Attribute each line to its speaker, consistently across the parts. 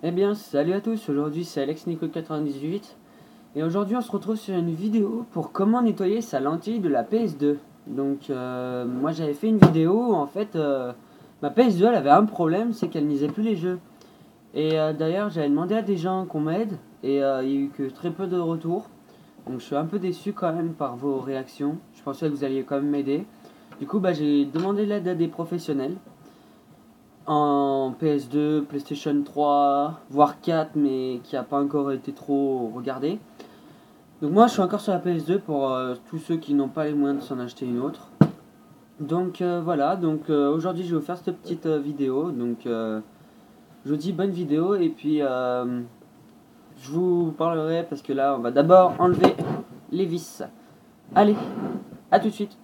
Speaker 1: Eh bien, salut à tous, aujourd'hui c'est AlexNico98 et aujourd'hui on se retrouve sur une vidéo pour comment nettoyer sa lentille de la PS2. Donc moi j'avais fait une vidéo où en fait ma PS2 elle avait un problème, c'est qu'elle lisait plus les jeux. Et d'ailleurs j'avais demandé à des gens qu'on m'aide et il n'y a eu que très peu de retours. Donc je suis un peu déçu quand même par vos réactions, je pensais que vous alliez quand même m'aider. Du coup j'ai demandé l'aide à des professionnels en PS2, PlayStation 3, voire 4, mais qui n'a pas encore été trop regardé. Donc moi je suis encore sur la PS2 pour tous ceux qui n'ont pas les moyens de s'en acheter une autre. Donc voilà, aujourd'hui je vais vous faire cette petite vidéo. Donc je vous dis bonne vidéo et puis je vous parlerai parce que là on va d'abord enlever les vis. Allez, à tout de suite.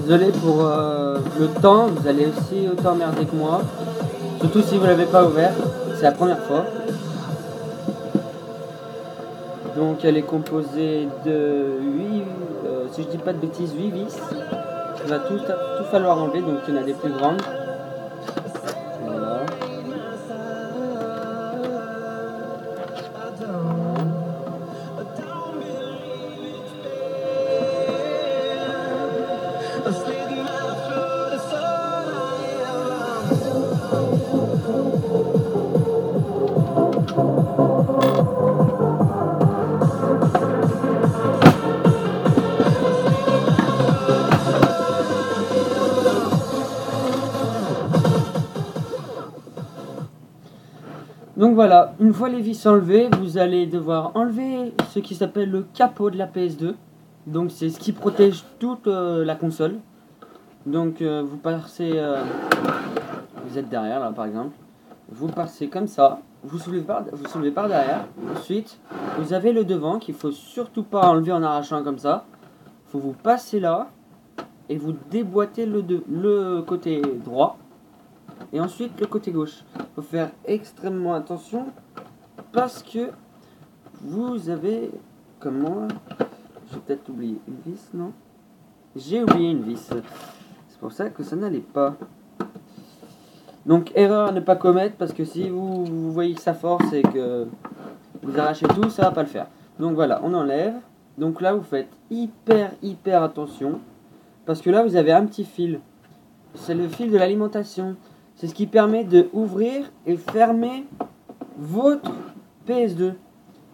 Speaker 1: Désolé pour le temps, vous allez aussi autant merder que moi. Surtout si vous ne l'avez pas ouvert, c'est la première fois. Donc elle est composée de 8, si je dis pas de bêtises, 8 vis. Il va tout falloir enlever, donc il y en a des plus grandes. Voilà. Donc voilà, une fois les vis enlevées, vous allez devoir enlever ce qui s'appelle le capot de la PS2. Donc c'est ce qui protège toute la console. Donc vous passez, vous êtes derrière là par exemple, vous passez comme ça, vous soulevez par derrière. Ensuite, vous avez le devant qu'il faut surtout pas enlever en arrachant comme ça. Il faut vous passer là et vous déboîtez le côté droit. Et ensuite le côté gauche. Il faut faire extrêmement attention parce que vous avez, comme moi, j'ai peut-être oublié une vis, non? J'ai oublié une vis. C'est pour ça que ça n'allait pas. Donc erreur à ne pas commettre parce que si vous voyez que ça force et que vous arrachez tout, ça va pas le faire. Donc voilà, on enlève. Donc là vous faites hyper attention parce que là vous avez un petit fil. C'est le fil de l'alimentation. C'est ce qui permet de ouvrir et fermer votre PS2,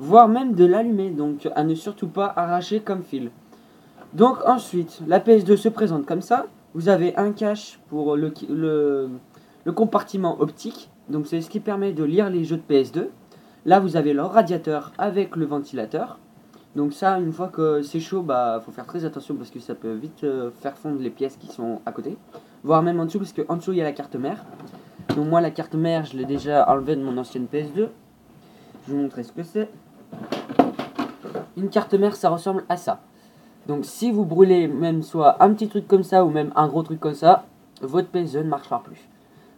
Speaker 1: voire même de l'allumer, donc à ne surtout pas arracher comme fil. Donc ensuite, la PS2 se présente comme ça. Vous avez un cache pour le compartiment optique, donc c'est ce qui permet de lire les jeux de PS2. Là vous avez le radiateur avec le ventilateur. Donc ça, une fois que c'est chaud, faut faire très attention parce que ça peut vite faire fondre les pièces qui sont à côté. Voire même en dessous, parce qu'en dessous il y a la carte mère. Donc moi la carte mère, je l'ai déjà enlevée de mon ancienne PS2. Je vais vous montrer ce que c'est. Une carte mère, ça ressemble à ça. Donc si vous brûlez même soit un petit truc comme ça ou même un gros truc comme ça, votre PS2 ne marchera plus.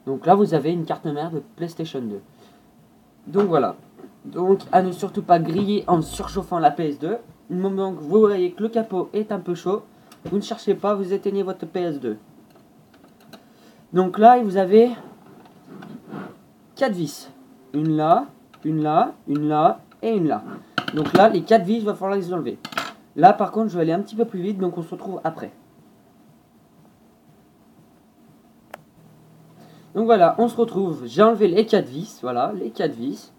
Speaker 1: Donc là vous avez une carte mère de PlayStation 2. Donc voilà. Donc à ne surtout pas griller en surchauffant la PS2. Du moment que vous voyez que le capot est un peu chaud, vous ne cherchez pas, vous éteignez votre PS2. Donc là vous avez 4 vis. Une là, une là, une là et une là. Donc là les 4 vis, il va falloir les enlever. Là par contre je vais aller un petit peu plus vite, donc on se retrouve après. Donc voilà, on se retrouve, j'ai enlevé les 4 vis, voilà, les 4 vis.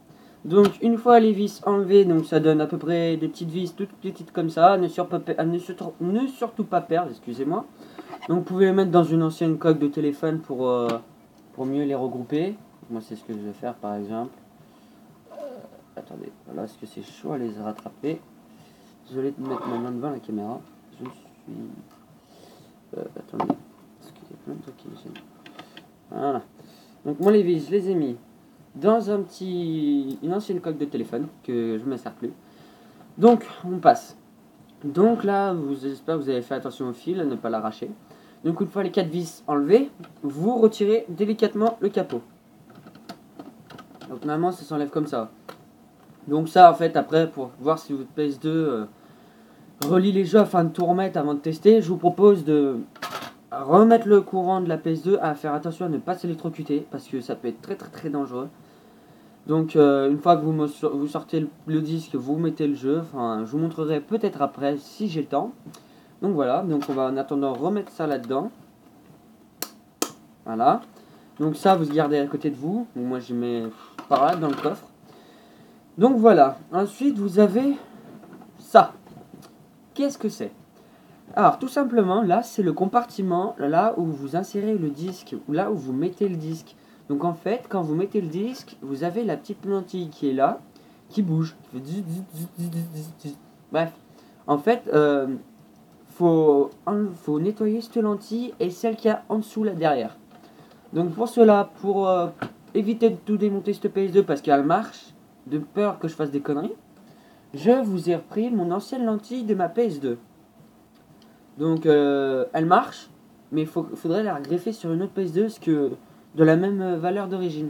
Speaker 1: Donc une fois les vis enlevées, donc ça donne à peu près des petites vis toutes petites comme ça, ne surtout pas perdre, excusez-moi. Donc vous pouvez les mettre dans une ancienne coque de téléphone pour mieux les regrouper. Moi c'est ce que je vais faire par exemple. Attendez, voilà, est-ce que c'est chaud à les rattraper? Désolé de mettre ma main devant la caméra. Je suis... attendez, parce qu'il y a plein de trucs qui me gênent. Voilà. Donc moi les vis, je les ai mis dans une ancienne coque de téléphone que je ne me sers plus. Donc on passe. Donc là, j'espère que vous avez fait attention au fil, à ne pas l'arracher. Donc une fois les 4 vis enlevées, vous retirez délicatement le capot. Donc normalement ça s'enlève comme ça. Donc ça en fait après pour voir si votre PS2 relie les jeux afin de tout remettre avant de tester, je vous propose de remettre le courant de la PS2, à faire attention à ne pas s'électrocuter parce que ça peut être très dangereux. Donc une fois que vous sortez le disque, vous mettez le jeu, enfin je vous montrerai peut-être après si j'ai le temps. Donc voilà, donc on va en attendant remettre ça là-dedans. Voilà. Donc ça vous gardez à côté de vous, donc moi je mets par là dans le coffre. Donc voilà, ensuite vous avez ça. Qu'est-ce que c'est? Alors tout simplement là c'est le compartiment là où vous insérez le disque, ou là où vous mettez le disque. Donc en fait quand vous mettez le disque, vous avez la petite lentille qui est là, qui bouge, qui fait... Bref, en fait faut nettoyer cette lentille et celle qu'il y a en dessous là derrière. Donc pour cela, pour éviter de tout démonter cette PS2 parce qu'elle marche, de peur que je fasse des conneries, je vous ai repris mon ancienne lentille de ma PS2. Donc elle marche, mais il faudrait la greffer sur une autre PS2 parce que de la même valeur d'origine.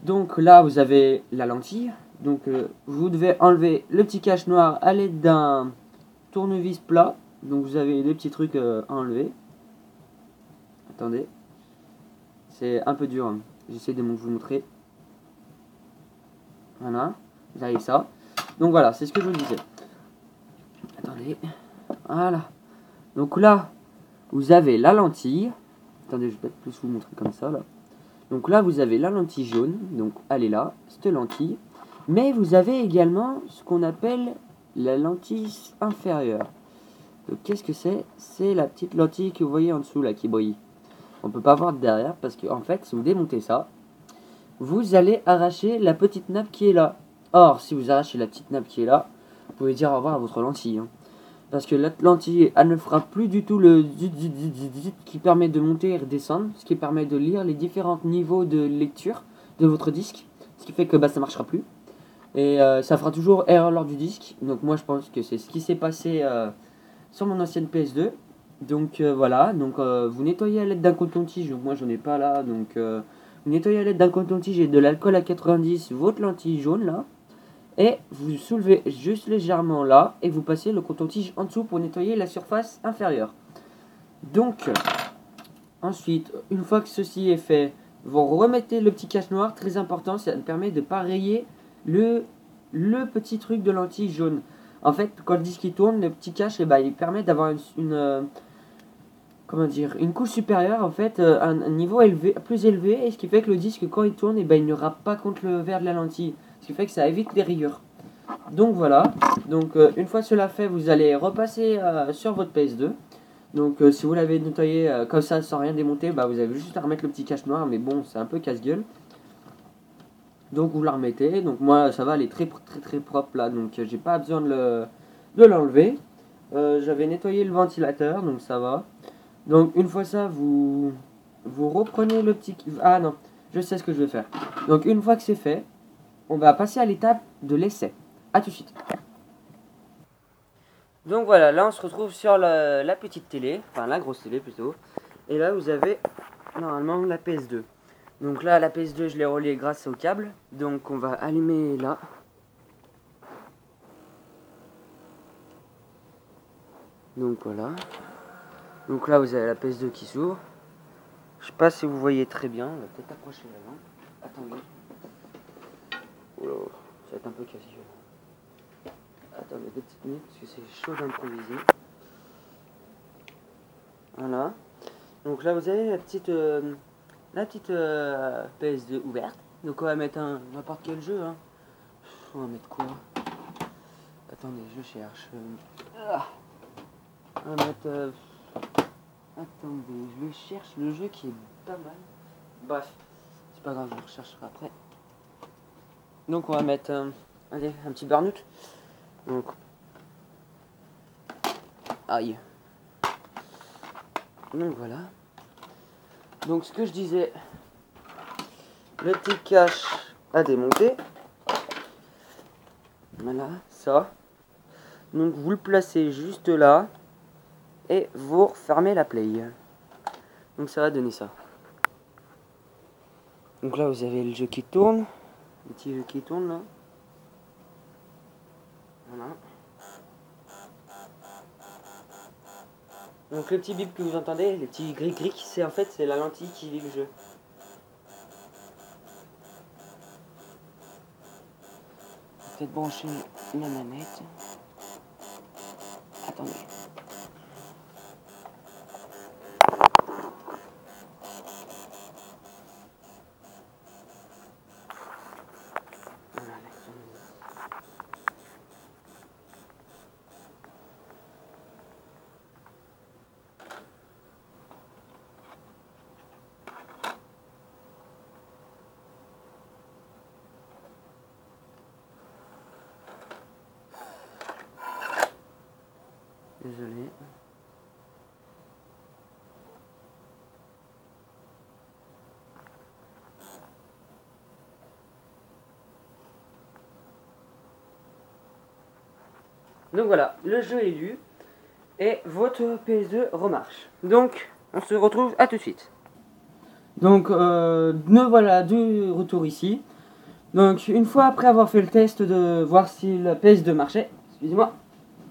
Speaker 1: Donc là vous avez la lentille. Donc vous devez enlever le petit cache noir à l'aide d'un tournevis plat. Donc vous avez des petits trucs à enlever. Attendez. C'est un peu dur. Hein. J'essaie de vous montrer. Voilà. Vous avez ça. Donc voilà, c'est ce que je vous disais. Attendez. Voilà. Donc là, vous avez la lentille. Attendez, je vais peut-être plus vous montrer comme ça là. Donc là, vous avez la lentille jaune. Donc elle est là, cette lentille. Mais vous avez également ce qu'on appelle la lentille inférieure. Donc qu'est-ce que c'est? C'est la petite lentille que vous voyez en dessous là qui brille. On peut pas voir derrière parce que en fait, si vous démontez ça, vous allez arracher la petite nappe qui est là. Or, si vous arrachez la petite nappe qui est là, vous pouvez dire au revoir à votre lentille. Hein. Parce que la lentille, elle ne fera plus du tout le qui permet de monter et redescendre, ce qui permet de lire les différents niveaux de lecture de votre disque, ce qui fait que ça marchera plus. Et ça fera toujours erreur lors du disque. Donc moi je pense que c'est ce qui s'est passé sur mon ancienne PS2. Donc voilà, donc vous nettoyez à l'aide d'un coton-tige, donc moi j'en ai pas là, donc vous nettoyez à l'aide d'un coton-tige et de l'alcool à 90 votre lentille jaune là. Et vous soulevez juste légèrement là et vous passez le coton-tige en dessous pour nettoyer la surface inférieure. Donc, ensuite, une fois que ceci est fait, vous remettez le petit cache noir, très important, ça permet de ne pas rayer le petit truc de lentille jaune. En fait, quand le disque il tourne, le petit cache, il permet d'avoir une couche supérieure, en fait, un niveau plus élevé, et ce qui fait que le disque, quand il tourne, il ne râpe pas contre le verre de la lentille. Ce qui fait que ça évite les rayures. Donc voilà, donc une fois cela fait, vous allez repasser sur votre PS2. Donc si vous l'avez nettoyé comme ça sans rien démonter, vous avez juste à remettre le petit cache noir, mais bon c'est un peu casse-gueule. Donc vous la remettez, donc moi ça va, elle est très propre là, donc j'ai pas besoin de l'enlever. J'avais nettoyé le ventilateur, donc ça va. Donc une fois ça, vous reprenez le petit... Ah non, je sais ce que je vais faire. Donc une fois que c'est fait, on va passer à l'étape de l'essai. A tout de suite. Donc voilà, là on se retrouve sur la petite télé, enfin la grosse télé plutôt. Et là vous avez normalement la PS2. Donc là la PS2 je l'ai reliée grâce au câble. Donc on va allumer là. Donc voilà. Donc là vous avez la PS2 qui s'ouvre. Je sais pas si vous voyez très bien, on va peut-être approcher la lampe. Attendez. Oh, ça va être un peu cassé. Attendez 2 petites minutes parce que c'est chaud d'improviser. Voilà. Donc là vous avez la petite PS2 ouverte. Donc on va mettre n'importe quel jeu. Hein. On va mettre quoi? Attendez, je cherche. On va mettre. Attendez, je cherche le jeu qui est pas mal. Bref, c'est pas grave, je le rechercherai après. Donc on va mettre allez, un petit Burnout. Donc. Aïe. Donc voilà. Donc ce que je disais, le petit cache à démonter. Voilà, ça. Donc vous le placez juste là. Et vous refermez la play. Donc ça va donner ça. Donc là vous avez le jeu qui tourne. Le petit jeu qui tourne là. Voilà. Donc le petit bip que vous entendez, les petits gris-gris, c'est en fait c'est la lentille qui lit le jeu. Peut-être brancher la manette. Attendez. Désolé. Donc voilà, le jeu est lu et votre PS2 remarche. Donc on se retrouve à tout de suite. Donc nous voilà de retour ici. Donc une fois après avoir fait le test de voir si la PS2 marchait, excusez-moi,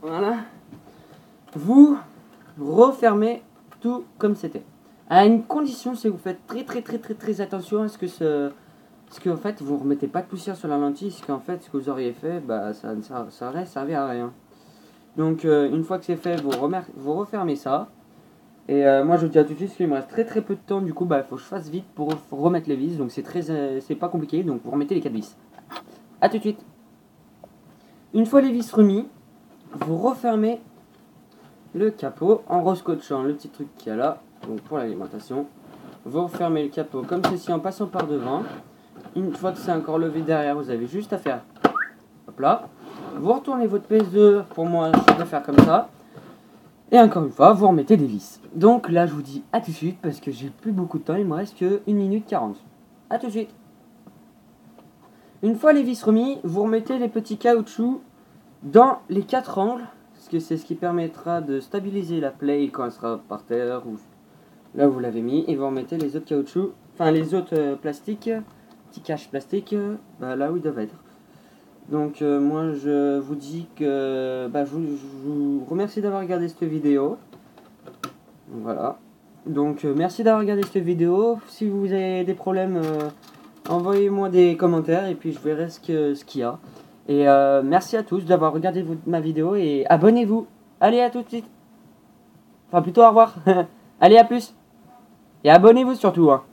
Speaker 1: voilà, vous refermez tout comme c'était. À une condition, c'est que vous faites très attention à ce que parce qu'en fait vous remettez pas de poussière sur la lentille, parce qu'en fait ce que vous auriez fait, bah ça aurait servi à rien. Donc une fois que c'est fait, vous refermez ça. Et moi je vous dis à tout de suite qu'il me reste très peu de temps, du coup bah il faut que je fasse vite pour remettre les vis, donc c'est pas compliqué, donc vous remettez les 4 vis. A tout de suite. Une fois les vis remis, vous refermez le capot en rescotchant le petit truc qu'il y a là, donc pour l'alimentation. Vous refermez le capot comme ceci en passant par devant. Une fois que c'est encore levé derrière, vous avez juste à faire hop là. Vous retournez votre PS2, pour moi je vais faire comme ça. Et encore une fois, vous remettez des vis. Donc là je vous dis à tout de suite parce que j'ai plus beaucoup de temps, il me reste que 1 minute 40. A tout de suite. Une fois les vis remis, vous remettez les petits caoutchoucs dans les 4 angles. Parce que c'est ce qui permettra de stabiliser la play quand elle sera par terre ou là où vous l'avez mis. Et vous remettez les autres caoutchoucs, enfin les autres plastiques, petits caches plastiques, là où ils doivent être. Donc moi je vous dis que je vous remercie d'avoir regardé cette vidéo. Voilà. Donc merci d'avoir regardé cette vidéo. Si vous avez des problèmes, envoyez-moi des commentaires et puis je verrai ce qu'il y a. Et merci à tous d'avoir regardé ma vidéo et abonnez-vous. Allez, à tout de suite. Enfin plutôt au revoir. Allez, à plus. Et abonnez-vous surtout. Hein.